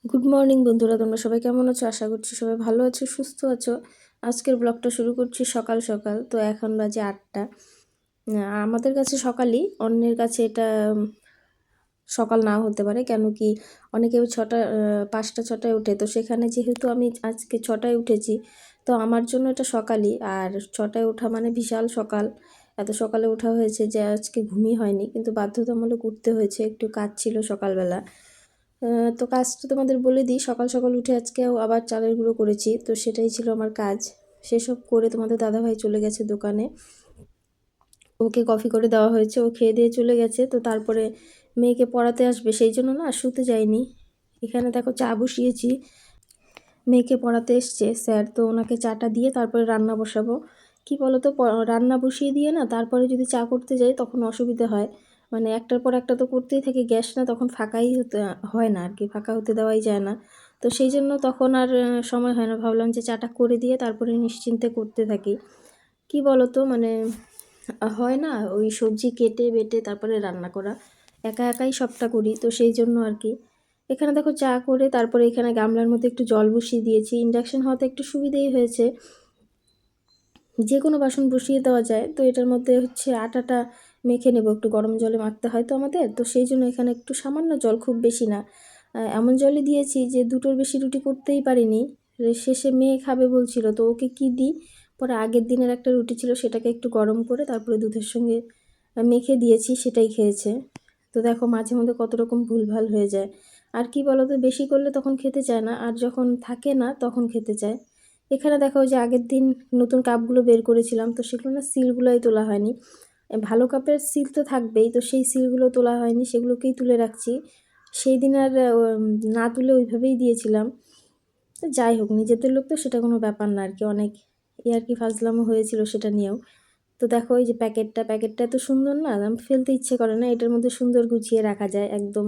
Good morning বন্ধুরা, তোমরা সবাই কেমন আছো? আশা করছি সবাই ভালো আছো, সুস্থ আছো। আজকের ব্লগটা শুরু করছি সকাল সকাল। তো এখন বাজে 8টা। আমাদের কাছে সকালই, অন্যের কাছে এটা সকাল নাও হতে পারে। কেন কি অনেকে 5টা 6টায় ওঠে, তো সেখানে যেহেতু আমি আজকে 6টায় উঠেছি, তো আমার জন্য এটা সকালই। আর 6টায় ওঠা মানে বিশাল সকাল। এত সকালে ওঠা হয়েছে যে আজকে ঘুমই হয়নি, কিন্তু বাধ্যতামূলক উঠতে হয়েছে, একটু কাজ ছিল সকালবেলা। তো কাজটা তোমাদের বলে দিই, সকাল সকাল উঠে আজকেও আবার চালের গুঁড়ো করেছি, তো সেটাই ছিল আমার কাজ। সেসব করে তোমাদের দাদাভাই চলে গেছে দোকানে, ওকে কফি করে দেওয়া হয়েছে, ও খেয়ে দিয়ে চলে গেছে। তো তারপরে মেয়েকে পড়াতে আসবে, সেই জন্য না শুতে যাইনি। এখানে দেখো চা বসিয়েছি, মেয়েকে পড়াতে এসছে স্যার, তো ওনাকে চাটা দিয়ে তারপরে রান্না বসাবো। কি বলো তো, রান্না বসিয়ে দিয়ে না তারপরে যদি চা করতে যাই তখন অসুবিধা হয়। মানে একটার পর একটা তো করতেই থাকে, গ্যাস না তখন ফাঁকাই হতে হয় না আর কি, ফাঁকা হতে দেওয়াই যায় না। তো সেই জন্য তখন আর সময় হয় না, ভাবলাম যে চাটা করে দিয়ে তারপরে নিশ্চিন্তে করতে থাকি। কি বলো তো, মানে হয় না ওই সবজি কেটে বেটে তারপরে রান্না করা, একা একাই সবটা করি, তো সেই জন্য আর কি। এখানে দেখো চা করে তারপরে এখানে গামলার মধ্যে একটু জল বসিয়ে দিয়েছি। ইন্ডাকশন হওয়াতে একটু সুবিধেই হয়েছে, যে কোনো বাসন বসিয়ে দেওয়া যায়। তো এটার মধ্যে হচ্ছে আটাটা মেখে নেব, একটু গরম জলে মাখতে হয় তো আমাদের, তো সেই জন্য এখানে একটু সামান্য জল, খুব বেশি না। এমন জলই দিয়েছি যে দুটোর বেশি রুটি করতেই পারিনি। শেষে মেয়ে খাবে বলছিল, তো ওকে কি দিই, পরে আগের দিনের একটা রুটি ছিল সেটাকে একটু গরম করে তারপরে দুধের সঙ্গে মেখে দিয়েছি, সেটাই খেয়েছে। তো দেখো মাঝে মধ্যে কত রকম ভুলভাল হয়ে যায়। আর কি বলো তো, বেশি করলে তখন খেতে চায় না, আর যখন থাকে না তখন খেতে চায়। এখানে দেখো যে আগের দিন নতুন কাপগুলো বের করেছিলাম, তো সেগুলো না সিলগুলোই তোলা হয়নি। ভালো কাপের সিল তো থাকবেই, তো সেই সিলগুলো তোলা হয়নি, সেগুলোকেই তুলে রাখছি। সেই দিন আর না তুলে ওইভাবেই দিয়েছিলাম। তো যাই হোক, নিজেদের লোক তো সেটা কোনো ব্যাপার না আর কি, অনেক আর কি ফাজলামো হয়েছিল সেটা নিয়েও। তো দেখো এই যে প্যাকেটটা এত সুন্দর না, আমি ফেলতে ইচ্ছে করে না, এটার মধ্যে সুন্দর গুছিয়ে রাখা যায়, একদম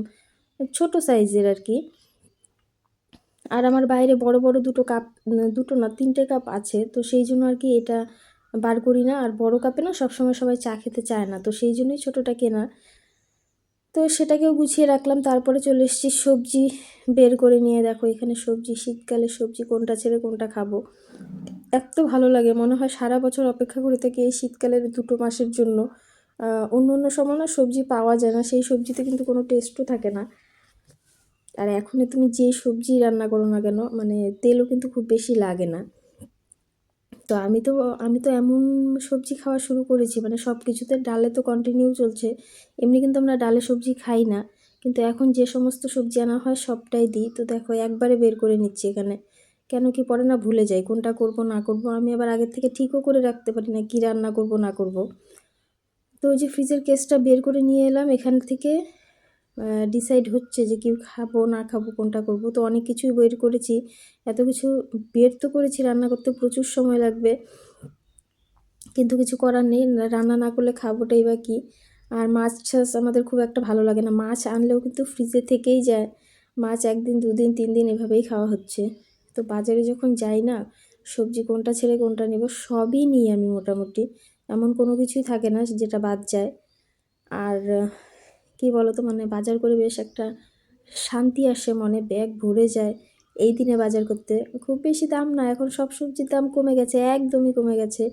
ছোট সাইজের আর কি। আর আমার বাইরে বড় বড় দুটো কাপ, দুটো না 3টে কাপ আছে, তো সেই জন্য আর কি এটা বার করি না। আর বড় কাপে না সবসময় সবাই চা খেতে চায় না, তো সেই জন্যই ছোটোটা কেনা। তো সেটাকেও গুছিয়ে রাখলাম, তারপরে চলে এসেছি সবজি বের করে নিয়ে। দেখো এখানে সবজি, শীতকালে সবজি কোনটা ছেড়ে কোনটা খাবো, এত ভালো লাগে, মনে হয় সারা বছর অপেক্ষা করে থাকি এই শীতকালের 2 মাসের জন্য। অন্য অন্য সময় না সবজি পাওয়া যায় না, সেই সবজিতে কিন্তু কোনো টেস্টও থাকে না। আর এখন তুমি যেই সবজি রান্না করো না কেন, মানে তেলও কিন্তু খুব বেশি লাগে না। তো আমি তো এমন সবজি খাওয়া শুরু করেছি, মানে সব কিছুতে, ডালে তো কন্টিনিউ চলছে। এমনি কিন্তু আমরা ডালে সবজি খাই না, কিন্তু এখন যে সমস্ত সবজি আনা হয় সবটাই দিই। তো দেখো একবারে বের করে নিচ্ছি এখানে, কেন কি পরে না ভুলে যাই কোনটা করব না করব, আমি আবার আগের থেকে ঠিকও করে রাখতে পারি না কি রান্না করব না করব। তো ওই যে ফ্রিজের কেসটা বের করে নিয়ে এলাম, এখান থেকে ডিসাইড হচ্ছে যে কি খাবো না খাবো, কোনটা করব। তো অনেক কিছুই বের করেছি, এত কিছু বের তো করেছি, রান্না করতে প্রচুর সময় লাগবে, কিন্তু কিছু করার নেই, রান্না না করলে খাবোটাই বা কী। আর মাছ টাছ আমাদের খুব একটা ভালো লাগে না, মাছ আনলেও কিন্তু ফ্রিজে থেকেই যায়, মাছ 1 দিন 2 দিন 3 দিন এভাবেই খাওয়া হচ্ছে। তো বাজারে যখন যাই না, সবজি কোনটা ছেড়ে কোনটা নেব সবই নিই আমি মোটামুটি, এমন কোনো কিছুই থাকে না যেটা বাদ যায়। আর কি বলো তো, মানে বাজার করে বেশ একটা শান্তি আসে মনে, ব্যাগ ভরে যায় এই দিনে বাজার করতে। খুব বেশি দাম না, এখন সব সবজির দাম কমে গেছে, একদমই কমে গেছে।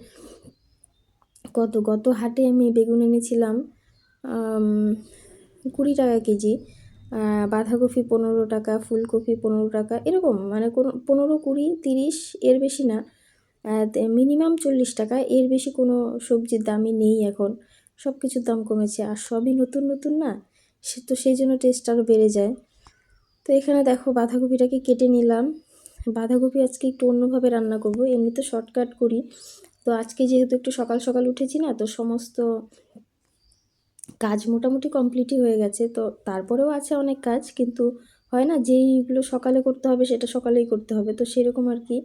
গত হাটে আমি বেগুন এনেছিলাম 20 টাকা কেজি, বাঁধাকপি 15 টাকা, ফুলকপি 15 টাকা, এরকম মানে কোনো 15 20 30, এর বেশি না। মিনিমাম 40 টাকা, এর বেশি কোনো সবজির দামই নেই এখন, সব কিছুর দাম কমেছে, আর সবই নতুন নতুন না, তো সেই জন্য টেস্ট আরও বেড়ে যায়। তো এখানে দেখো বাঁধাকপিটাকে কেটে নিলাম। বাঁধাকপি আজকে একটু অন্যভাবে রান্না করব, এমনি তো শর্টকাট করি। তো আজকে যেহেতু একটু সকাল সকাল উঠেছি না, তো সমস্ত কাজ মোটামুটি কমপ্লিটই হয়ে গেছে, তো তারপরেও আছে অনেক কাজ, কিন্তু হয় না যেইগুলো সকালে করতে হবে সেটা সকালেই করতে হবে, তো সেরকম আর কি।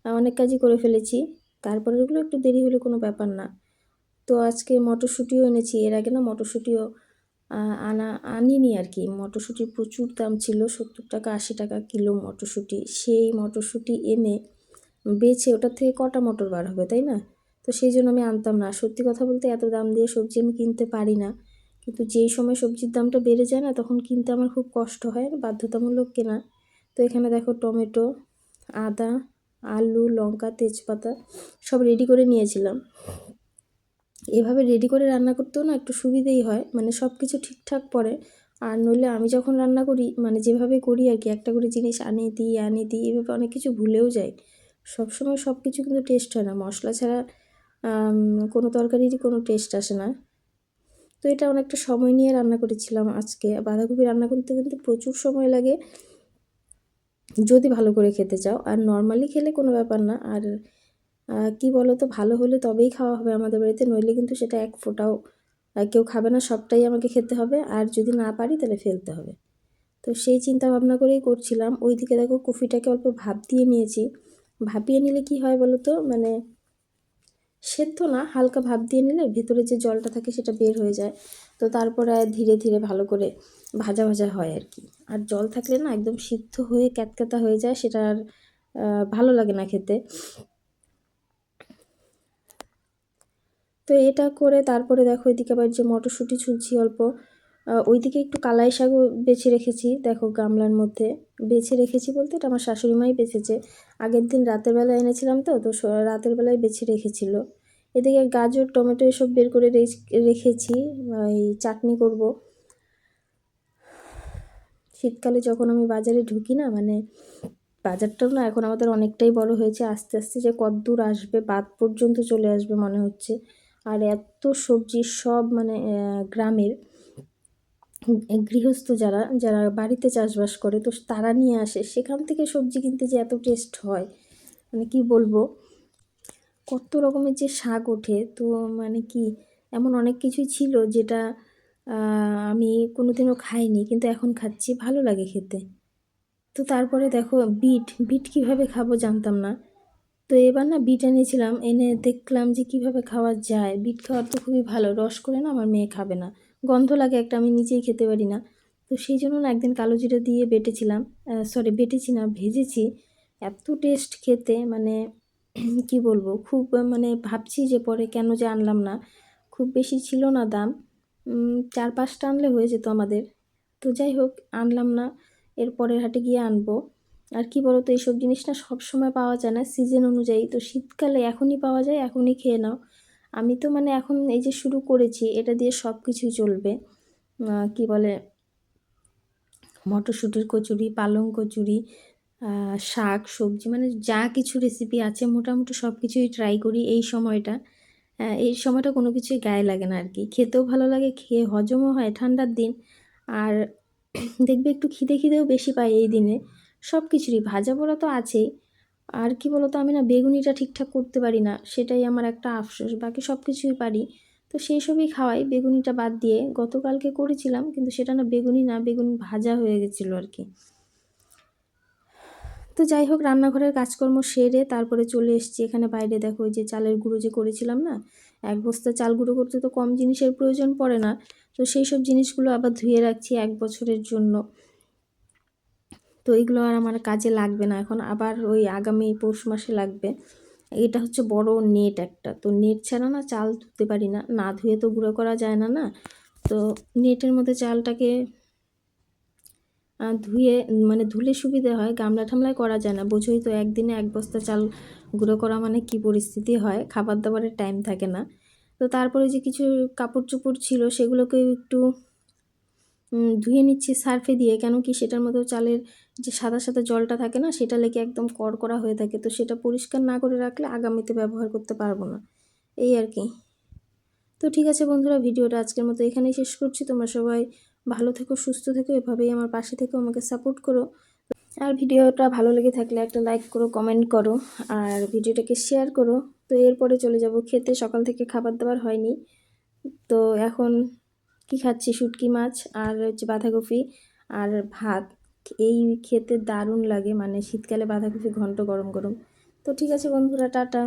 অনেক কাজই করে ফেলেছি, তারপরে ওগুলো একটু দেরি হলে কোনো ব্যাপার না। তো আজকে মটরশুঁটিও এনেছি, এর আগে না মটরশুঁটিও আনিনি আর কি। মটরশুঁটির প্রচুর দাম ছিল, 70 টাকা 80 টাকা কিলো মটরশুঁটি। সেই মটরশুঁটি এনে বেছে ওটার থেকে কটা মটর বার হবে, তাই না? তো সেই জন্য আমি আনতাম না। সত্যি কথা বলতে এত দাম দিয়ে সবজি আমি কিনতে পারি না, কিন্তু যেই সময় সবজির দামটা বেড়ে যায় না তখন কিনতে আমার খুব কষ্ট হয়, বাধ্যতামূলক কেনা। তো এখানে দেখো টমেটো, আদা, আলু, লঙ্কা, তেজপাতা সব রেডি করে নিয়েছিলাম। এভাবে রেডি করে রান্না করতেও না একটু সুবিধেই হয়, মানে সব কিছু ঠিকঠাক পড়ে। আর নইলে আমি যখন রান্না করি, মানে যেভাবে করি আর কি, একটা করে জিনিস আনিয়ে দিই এভাবে অনেক কিছু ভুলেও যাই। সবসময় সব কিছু কিন্তু টেস্ট হয় না, মশলা ছাড়া কোনো তরকারিরই কোনো টেস্ট আসে না। তো এটা অনেকটা সময় নিয়ে রান্না করেছিলাম আজকে। বাঁধাকপি রান্না করতে কিন্তু প্রচুর সময় লাগে যদি ভালো করে খেতে চাও, আর নর্মালি খেলে কোনো ব্যাপার না। আর কি বলো তো, ভালো হলে তবেই খাওয়া হবে আমাদের বাড়িতে, নইলে কিন্তু সেটা এক ফোঁটাও কেউ খাবে না, সবটাই আমাকে খেতে হবে, আর যদি না পারি তাহলে ফেলতে হবে। তো সেই চিন্তা ভাবনা করেই করছিলাম। ওইদিকে দেখো কফিটাকে অল্প ভাপ দিয়ে নিয়েছি। ভাপিয়ে নিলে কি হয় বলো তো, মানে সেদ্ধ না, হালকা ভাপ দিয়ে নিলে ভেতরে যে জলটা থাকে সেটা বের হয়ে যায়। তো তারপরে ধীরে ধীরে ভালো করে ভাজা ভাজা হয় আর কি। আর জল থাকলে না একদম সিদ্ধ হয়ে ক্যাতক্যাতা হয়ে যায়, সেটা আর ভালো লাগে না খেতে। তো এটা করে তারপরে দেখো এদিকে আবার যে মটরশুঁটি ছুলছি অল্প, ওইদিকে একটু কালাই শাকও বেছে রেখেছি, দেখো গামলার মধ্যে বেছে রেখেছি বলতে এটা আমার শাশুড়ি মাই বেছেছে। আগের দিন রাতের বেলা এনেছিলাম, তো তো রাতের বেলায় বেছে রেখেছিল। এদিকে গাজর, টমেটো এসব বের করে রেখেছি, এই চাটনি করব। শীতকালে যখন আমি বাজারে ঢুকি না, মানে বাজারটাও না এখন আমাদের অনেকটাই বড় হয়েছে, আস্তে আস্তে যে কতদূর আসবে, বাদ পর্যন্ত চলে আসবে মনে হচ্ছে। আর এত সবজি সব মানে গ্রামের গৃহস্থ যারা যারা বাড়িতে চাষবাস করে, তো তারা নিয়ে আসে, সেখান থেকে সবজি কিনতে যে এত টেস্ট হয়, মানে কি বলবো, কত রকমের যে শাক ওঠে। তো মানে কি, এমন অনেক কিছুই ছিল যেটা আমি কোনোদিনও খাইনি, কিন্তু এখন খাচ্ছি, ভালো লাগে খেতে। তো তারপরে দেখো বিট বিট কীভাবে খাবো জানতাম না। তো এবার না বিট এনেছিলাম, এনে দেখলাম যে কিভাবে খাওয়া যায়। বিট খাওয়ার তো খুবই ভালো, রস করে না আমার মেয়ে খাবে না, গন্ধ লাগে একটা, আমি নিজেই খেতে পারি না। তো সেই জন্য না একদিন কালো জিরা দিয়ে বেটেছিলাম, বেটেছি না, ভেজেছি। এত টেস্ট খেতে, মানে কি বলবো, খুব মানে ভাবছি যে পরে কেন যে আনলাম না। খুব বেশি ছিল না দাম, 4-5টা আনলে হয়ে যেত আমাদের। তো যাই হোক, আনলাম না, এর পরের হাটে গিয়ে আনবো। আর কি বলো তো, এইসব জিনিস না সবসময় পাওয়া যায় না, সিজন অনুযায়ী। তো শীতকালে এখনই পাওয়া যায়, এখনই খেয়ে নাও। আমি তো মানে এখন এই যে শুরু করেছি, এটা দিয়ে সব কিছুই চলবে। কি বলে, মটরশুঁটির কচুরি, পালং কচুরি, শাক সবজি, মানে যা কিছু রেসিপি আছে মোটামুটি সব কিছুই ট্রাই করি এই সময়টা। এই সময়টা কোনো কিছুই গায়ে লাগে না আর কি, খেতেও ভালো লাগে, খেয়ে হজমও হয়, ঠান্ডার দিন। আর দেখবে একটু খিদে খিদেও বেশি পাই এই দিনে। সব কিছুরই ভাজা পোড়া তো আছেই। আর কি বলতো, আমি না বেগুনিটা ঠিকঠাক করতে পারি না, সেটাই আমার একটা আফসোস, বাকি সব কিছুই পারি। তো সেই সবই খাওয়াই, বেগুনিটা বাদ দিয়ে। গতকালকে করেছিলাম, কিন্তু সেটা না বেগুনি না, বেগুন ভাজা হয়ে গেছিলো আর কি। তো যাই হোক, রান্নাঘরের কাজকর্ম সেরে তারপরে চলে এসেছি এখানে বাইরে। দেখো ওই যে চালের গুঁড়ো যে করেছিলাম না, 1 বস্তা চাল গুঁড়ো করতে তো কম জিনিসের প্রয়োজন পড়ে না। তো সেই সব জিনিসগুলো আবার ধুয়ে রাখছি 1 বছরের জন্য। তো এইগুলো আর আমার কাজে লাগবে না এখন, আবার ওই আগামী পৌষ মাসে লাগবে। এটা হচ্ছে বড় নেট একটা, তো নেট ছাড়া না চাল ধুতে পারি না, না ধুয়ে তো গুঁড়ো করা যায় না না। তো নেটের মধ্যে চালটাকে ধুয়ে, মানে ধুলে সুবিধে হয়, গামলা ঠামলায় করা যায় না, বোঝোই তো, একদিনে 1 বস্তা চাল গুঁড়ো করা মানে কি পরিস্থিতি হয়, খাবার দাবারের টাইম থাকে না। তো তারপরে যে কিছু কাপড় চোপড় ছিল সেগুলোকে একটু ধুয়ে নিচ্ছি সার্ফে দিয়ে, কেন কি সেটার মধ্যেও চালের যে সাদা সাদা জলটা থাকে না, সেটা লেগে একদম কড়কড়া হয়ে থাকে। তো সেটা পরিষ্কার না করে রাখলে আগামীতে ব্যবহার করতে পারবো না, এই আর কি। তো ঠিক আছে বন্ধুরা, ভিডিওটা আজকের মতো এখানেই শেষ করছি। তোমরা সবাই ভালো থেকো, সুস্থ থেকো, এভাবেই আমার পাশে থেকো, আমাকে সাপোর্ট করো। আর ভিডিওটা ভালো লেগে থাকলে একটা লাইক করো, কমেন্ট করো, আর ভিডিওটাকে শেয়ার করো। তো এরপরে চলে যাব খেতে, সকাল থেকে খাবার দাবার হয়নি। তো এখন কি খাচ্ছি, শুটকি মাছ আর হচ্ছে বাঁধাকপি আর ভাত। এই খেতে দারুণ লাগে, মানে শীতকালে বাঁধাকপি ঘন্ট গরম গরম। তো ঠিক আছে বন্ধুরা, টাটা।